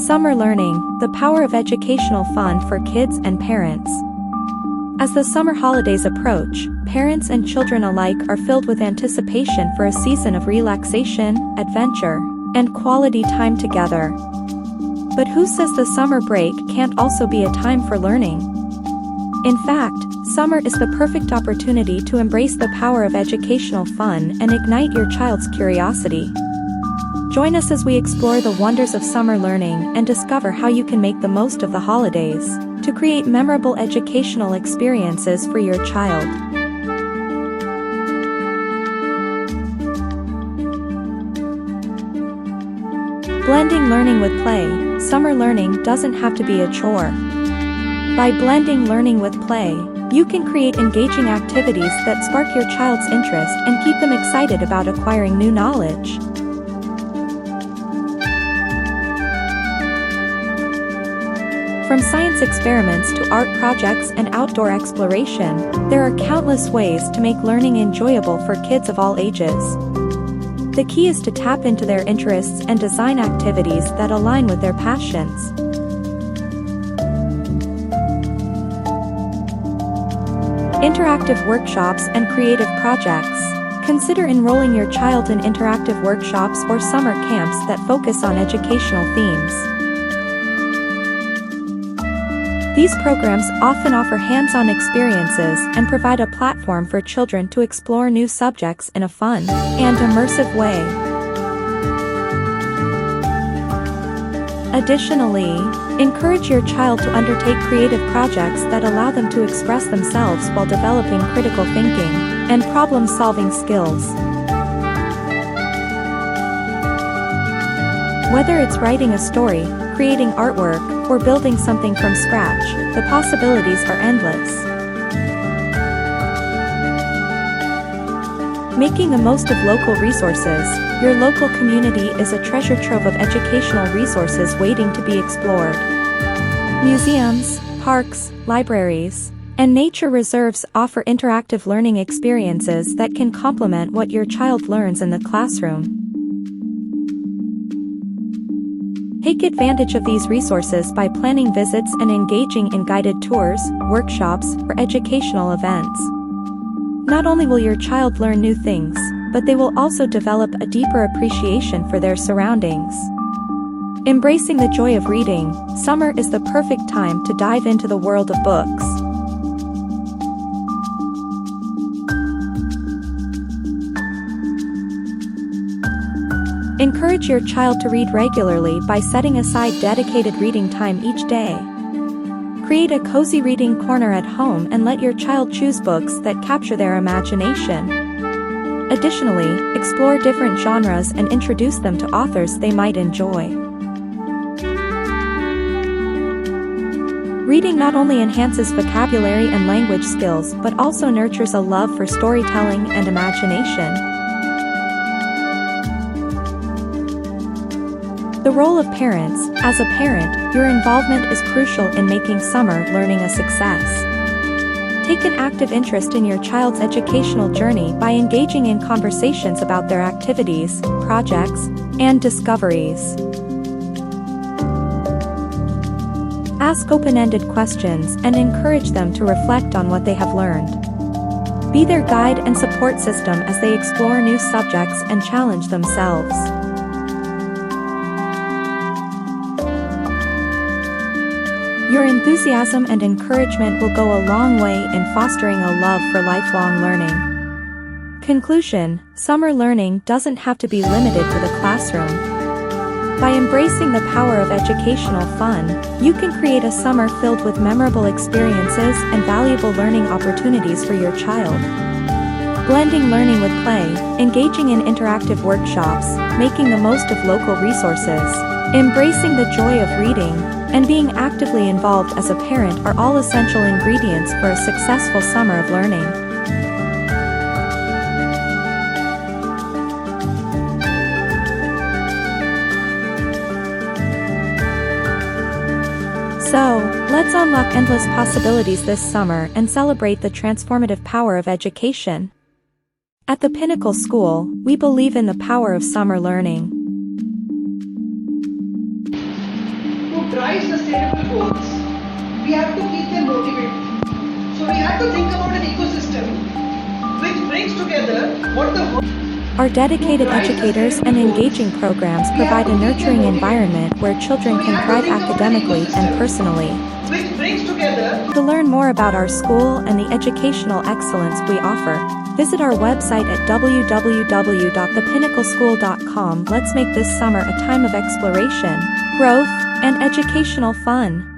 Summer learning, the power of educational fun for kids and parents. As the summer holidays approach, parents and children alike are filled with anticipation for a season of relaxation, adventure, and quality time together. But who says the summer break can't also be a time for learning? In fact, summer is the perfect opportunity to embrace the power of educational fun and ignite your child's curiosity. Join us as we explore the wonders of summer learning and discover how you can make the most of the holidays to create memorable educational experiences for your child. Blending learning with play. Summer learning doesn't have to be a chore. By blending learning with play, you can create engaging activities that spark your child's interest and keep them excited about acquiring new knowledge. From science experiments to art projects and outdoor exploration, there are countless ways to make learning enjoyable for kids of all ages. The key is to tap into their interests and design activities that align with their passions. Interactive workshops and creative projects. Consider enrolling your child in interactive workshops or summer camps that focus on educational themes. These programs often offer hands-on experiences and provide a platform for children to explore new subjects in a fun and immersive way. Additionally, encourage your child to undertake creative projects that allow them to express themselves while developing critical thinking and problem-solving skills. Whether it's writing a story, creating artwork, or building something from scratch, the possibilities are endless. Making the most of local resources. Your local community is a treasure trove of educational resources waiting to be explored. Museums, parks, libraries, and nature reserves offer interactive learning experiences that can complement what your child learns in the classroom. Take advantage of these resources by planning visits and engaging in guided tours, workshops, or educational events. Not only will your child learn new things, but they will also develop a deeper appreciation for their surroundings. Embracing the joy of reading, summer is the perfect time to dive into the world of books. Encourage your child to read regularly by setting aside dedicated reading time each day. Create a cozy reading corner at home and let your child choose books that capture their imagination. Additionally, explore different genres and introduce them to authors they might enjoy. Reading not only enhances vocabulary and language skills but also nurtures a love for storytelling and imagination. The role of parents. As a parent, your involvement is crucial in making summer learning a success. Take an active interest in your child's educational journey by engaging in conversations about their activities, projects, and discoveries. Ask open-ended questions and encourage them to reflect on what they have learned. Be their guide and support system as they explore new subjects and challenge themselves. Your enthusiasm and encouragement will go a long way in fostering a love for lifelong learning. Conclusion: summer learning doesn't have to be limited to the classroom. By embracing the power of educational fun, you can create a summer filled with memorable experiences and valuable learning opportunities for your child. Blending learning with play, engaging in interactive workshops, making the most of local resources, embracing the joy of reading, and being actively involved as a parent are all essential ingredients for a successful summer of learning. So, let's unlock endless possibilities this summer and celebrate the transformative power of education. At the Pinnacle School, we believe in the power of summer learning. drive sustainable goals, we have to keep them motivated. So we have to think about an ecosystem which brings together what the world. Our dedicated educators and engaging programs provide a nurturing environment where children can thrive academically and personally. Which brings together. To learn more about our school and the educational excellence we offer, visit our website at www.thepinnacleschool.com. Let's make this summer a time of exploration, growth, and educational fun.